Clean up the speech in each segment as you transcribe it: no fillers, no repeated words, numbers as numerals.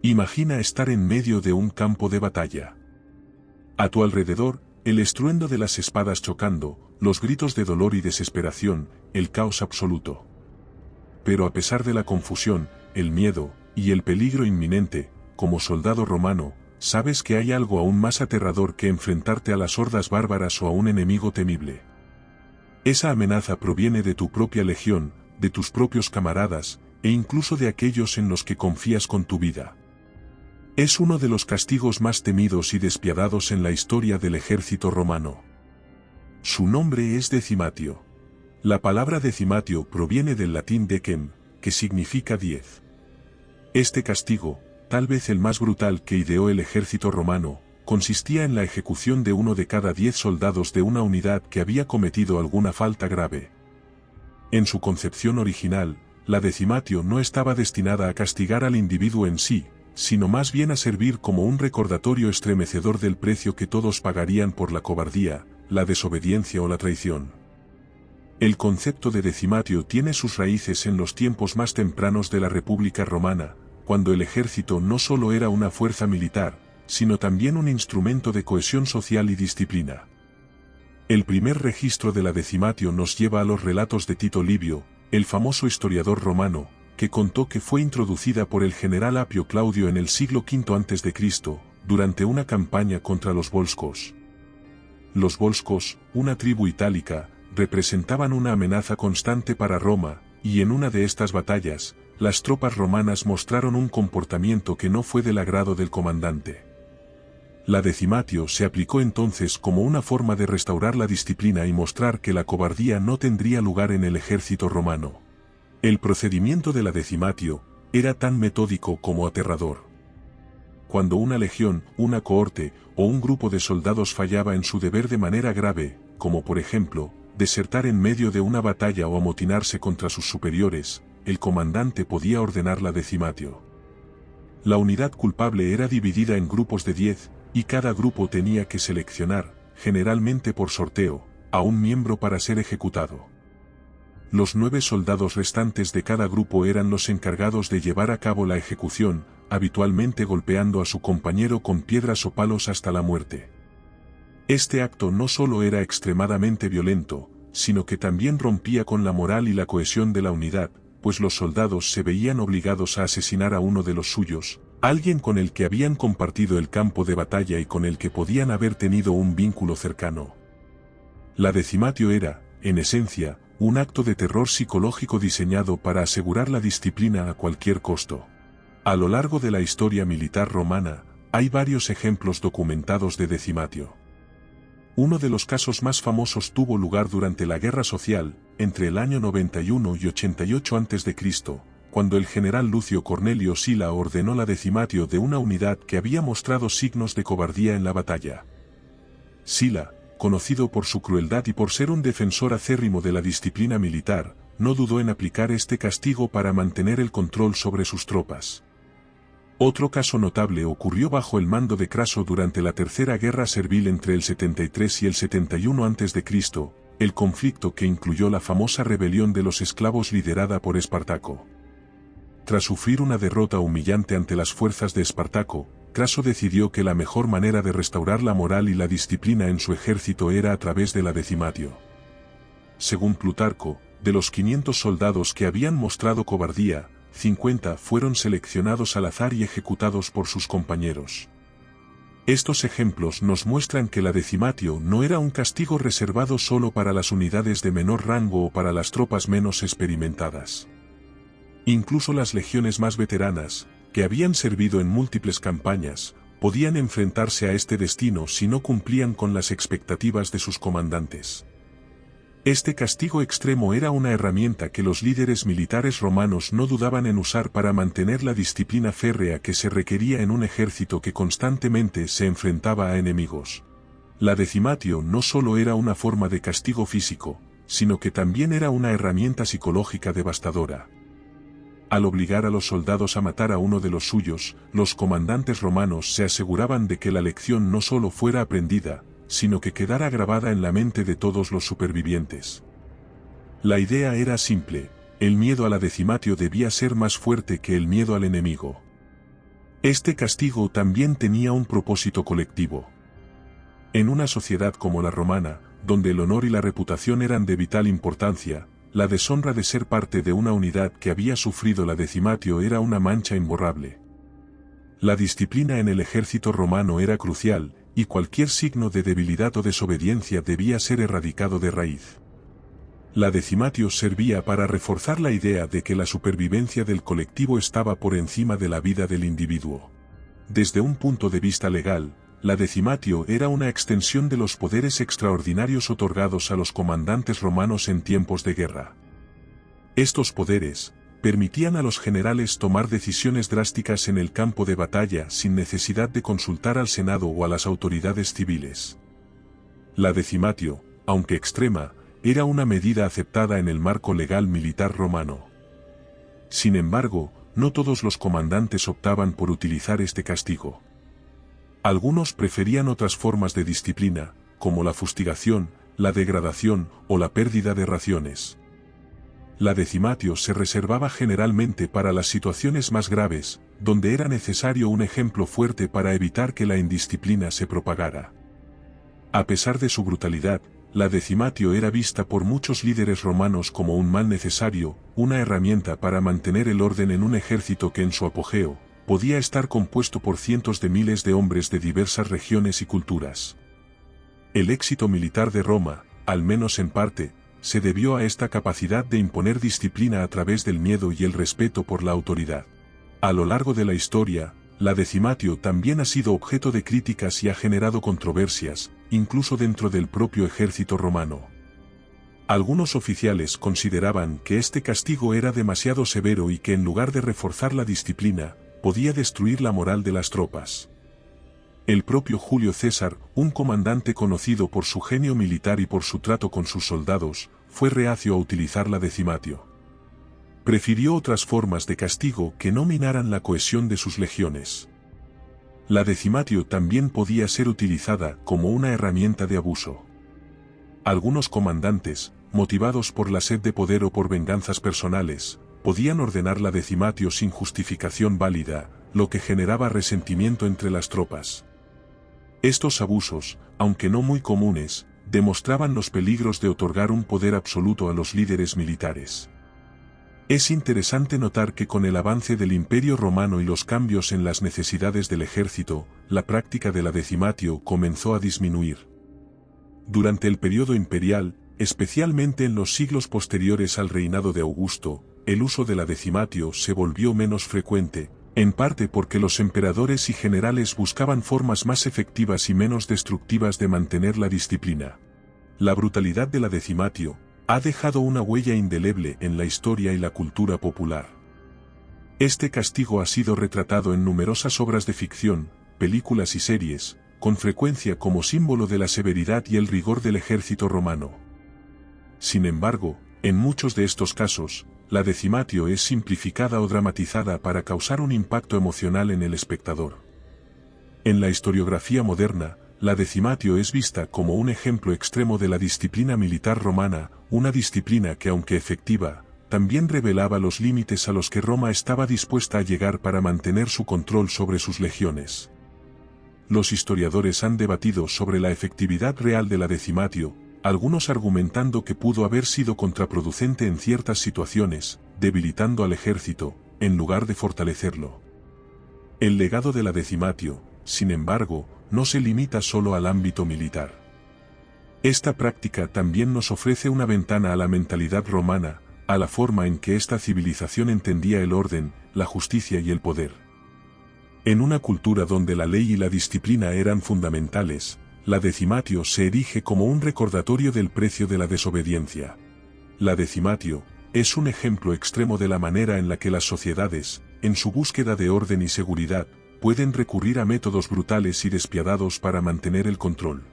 Imagina estar en medio de un campo de batalla. A tu alrededor, el estruendo de las espadas chocando, los gritos de dolor y desesperación, el caos absoluto. Pero a pesar de la confusión, el miedo, y el peligro inminente, como soldado romano, sabes que hay algo aún más aterrador que enfrentarte a las hordas bárbaras o a un enemigo temible. Esa amenaza proviene de tu propia legión, de tus propios camaradas, e incluso de aquellos en los que confías con tu vida. Es uno de los castigos más temidos y despiadados en la historia del ejército romano. Su nombre es decimatio. La palabra decimatio proviene del latín decem, que significa 10. Este castigo, tal vez el más brutal que ideó el ejército romano, consistía en la ejecución de uno de cada 10 soldados de una unidad que había cometido alguna falta grave. En su concepción original, la decimatio no estaba destinada a castigar al individuo en sí, sino más bien a servir como un recordatorio estremecedor del precio que todos pagarían por la cobardía, la desobediencia o la traición. El concepto de decimatio tiene sus raíces en los tiempos más tempranos de la República Romana, cuando el ejército no solo era una fuerza militar, sino también un instrumento de cohesión social y disciplina. El primer registro de la decimatio nos lleva a los relatos de Tito Livio, el famoso historiador romano, que contó que fue introducida por el general Apio Claudio en el siglo V a.C., durante una campaña contra los volscos. Los volscos, una tribu itálica, representaban una amenaza constante para Roma, y en una de estas batallas, las tropas romanas mostraron un comportamiento que no fue del agrado del comandante. La decimatio se aplicó entonces como una forma de restaurar la disciplina y mostrar que la cobardía no tendría lugar en el ejército romano. El procedimiento de la decimatio era tan metódico como aterrador. Cuando una legión, una cohorte o un grupo de soldados fallaba en su deber de manera grave, como por ejemplo, desertar en medio de una batalla o amotinarse contra sus superiores, el comandante podía ordenar la decimatio. La unidad culpable era dividida en grupos de 10, y cada grupo tenía que seleccionar, generalmente por sorteo, a un miembro para ser ejecutado. Los 9 soldados restantes de cada grupo eran los encargados de llevar a cabo la ejecución, habitualmente golpeando a su compañero con piedras o palos hasta la muerte. Este acto no solo era extremadamente violento, sino que también rompía con la moral y la cohesión de la unidad, pues los soldados se veían obligados a asesinar a uno de los suyos, alguien con el que habían compartido el campo de batalla y con el que podían haber tenido un vínculo cercano. La decimatio era, en esencia, un acto de terror psicológico diseñado para asegurar la disciplina a cualquier costo. A lo largo de la historia militar romana, hay varios ejemplos documentados de decimatio. Uno de los casos más famosos tuvo lugar durante la Guerra Social, entre el año 91 y 88 a.C., cuando el general Lucio Cornelio Sila ordenó la decimatio de una unidad que había mostrado signos de cobardía en la batalla. Sila, conocido por su crueldad y por ser un defensor acérrimo de la disciplina militar, no dudó en aplicar este castigo para mantener el control sobre sus tropas. Otro caso notable ocurrió bajo el mando de Craso durante la Tercera Guerra Servil entre el 73 y el 71 a.C., el conflicto que incluyó la famosa rebelión de los esclavos liderada por Espartaco. Tras sufrir una derrota humillante ante las fuerzas de Espartaco, Craso decidió que la mejor manera de restaurar la moral y la disciplina en su ejército era a través de la decimatio. Según Plutarco, de los 500 soldados que habían mostrado cobardía, 50 fueron seleccionados al azar y ejecutados por sus compañeros. Estos ejemplos nos muestran que la decimatio no era un castigo reservado solo para las unidades de menor rango o para las tropas menos experimentadas. Incluso las legiones más veteranas, que habían servido en múltiples campañas, podían enfrentarse a este destino si no cumplían con las expectativas de sus comandantes. Este castigo extremo era una herramienta que los líderes militares romanos no dudaban en usar para mantener la disciplina férrea que se requería en un ejército que constantemente se enfrentaba a enemigos. La decimatio no solo era una forma de castigo físico, sino que también era una herramienta psicológica devastadora. Al obligar a los soldados a matar a uno de los suyos, los comandantes romanos se aseguraban de que la lección no solo fuera aprendida, sino que quedara grabada en la mente de todos los supervivientes. La idea era simple: el miedo a la decimatio debía ser más fuerte que el miedo al enemigo. Este castigo también tenía un propósito colectivo. En una sociedad como la romana, donde el honor y la reputación eran de vital importancia, la deshonra de ser parte de una unidad que había sufrido la decimatio era una mancha imborrable. La disciplina en el ejército romano era crucial, y cualquier signo de debilidad o desobediencia debía ser erradicado de raíz. La decimatio servía para reforzar la idea de que la supervivencia del colectivo estaba por encima de la vida del individuo. Desde un punto de vista legal, la decimatio era una extensión de los poderes extraordinarios otorgados a los comandantes romanos en tiempos de guerra. Estos poderes permitían a los generales tomar decisiones drásticas en el campo de batalla sin necesidad de consultar al Senado o a las autoridades civiles. La decimatio, aunque extrema, era una medida aceptada en el marco legal militar romano. Sin embargo, no todos los comandantes optaban por utilizar este castigo. Algunos preferían otras formas de disciplina, como la fustigación, la degradación o la pérdida de raciones. La decimatio se reservaba generalmente para las situaciones más graves, donde era necesario un ejemplo fuerte para evitar que la indisciplina se propagara. A pesar de su brutalidad, la decimatio era vista por muchos líderes romanos como un mal necesario, una herramienta para mantener el orden en un ejército que en su apogeo podía estar compuesto por cientos de miles de hombres de diversas regiones y culturas. El éxito militar de Roma, al menos en parte, se debió a esta capacidad de imponer disciplina a través del miedo y el respeto por la autoridad. A lo largo de la historia, la decimatio también ha sido objeto de críticas y ha generado controversias, incluso dentro del propio ejército romano. Algunos oficiales consideraban que este castigo era demasiado severo y que en lugar de reforzar la disciplina, podía destruir la moral de las tropas. El propio Julio César, un comandante conocido por su genio militar y por su trato con sus soldados, fue reacio a utilizar la decimatio. Prefirió otras formas de castigo que no minaran la cohesión de sus legiones. La decimatio también podía ser utilizada como una herramienta de abuso. Algunos comandantes, motivados por la sed de poder o por venganzas personales, podían ordenar la decimatio sin justificación válida, lo que generaba resentimiento entre las tropas. Estos abusos, aunque no muy comunes, demostraban los peligros de otorgar un poder absoluto a los líderes militares. Es interesante notar que con el avance del Imperio Romano y los cambios en las necesidades del ejército, la práctica de la decimatio comenzó a disminuir. Durante el periodo imperial, especialmente en los siglos posteriores al reinado de Augusto, el uso de la decimatio se volvió menos frecuente, en parte porque los emperadores y generales buscaban formas más efectivas y menos destructivas de mantener la disciplina. La brutalidad de la decimatio ha dejado una huella indeleble en la historia y la cultura popular. Este castigo ha sido retratado en numerosas obras de ficción, películas y series, con frecuencia como símbolo de la severidad y el rigor del ejército romano. Sin embargo, en muchos de estos casos, la decimatio es simplificada o dramatizada para causar un impacto emocional en el espectador. En la historiografía moderna, la decimatio es vista como un ejemplo extremo de la disciplina militar romana, una disciplina que aunque efectiva, también revelaba los límites a los que Roma estaba dispuesta a llegar para mantener su control sobre sus legiones. Los historiadores han debatido sobre la efectividad real de la decimatio, algunos argumentando que pudo haber sido contraproducente en ciertas situaciones, debilitando al ejército, en lugar de fortalecerlo. El legado de la decimatio, sin embargo, no se limita solo al ámbito militar. Esta práctica también nos ofrece una ventana a la mentalidad romana, a la forma en que esta civilización entendía el orden, la justicia y el poder. En una cultura donde la ley y la disciplina eran fundamentales, la decimatio se erige como un recordatorio del precio de la desobediencia. La decimatio es un ejemplo extremo de la manera en la que las sociedades, en su búsqueda de orden y seguridad, pueden recurrir a métodos brutales y despiadados para mantener el control.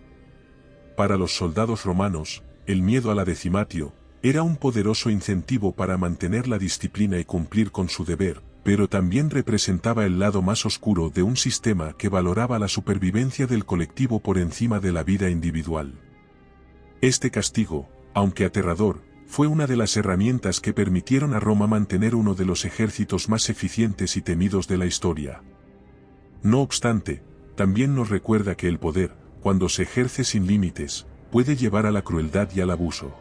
Para los soldados romanos, el miedo a la decimatio era un poderoso incentivo para mantener la disciplina y cumplir con su deber, pero también representaba el lado más oscuro de un sistema que valoraba la supervivencia del colectivo por encima de la vida individual. Este castigo, aunque aterrador, fue una de las herramientas que permitieron a Roma mantener uno de los ejércitos más eficientes y temidos de la historia. No obstante, también nos recuerda que el poder, cuando se ejerce sin límites, puede llevar a la crueldad y al abuso.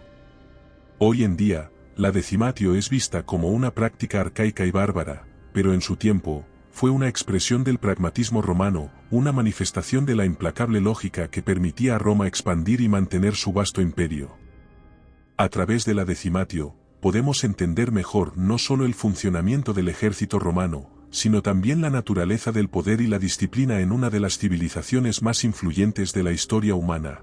Hoy en día, la decimatio es vista como una práctica arcaica y bárbara, pero en su tiempo, fue una expresión del pragmatismo romano, una manifestación de la implacable lógica que permitía a Roma expandir y mantener su vasto imperio. A través de la decimatio, podemos entender mejor no solo el funcionamiento del ejército romano, sino también la naturaleza del poder y la disciplina en una de las civilizaciones más influyentes de la historia humana.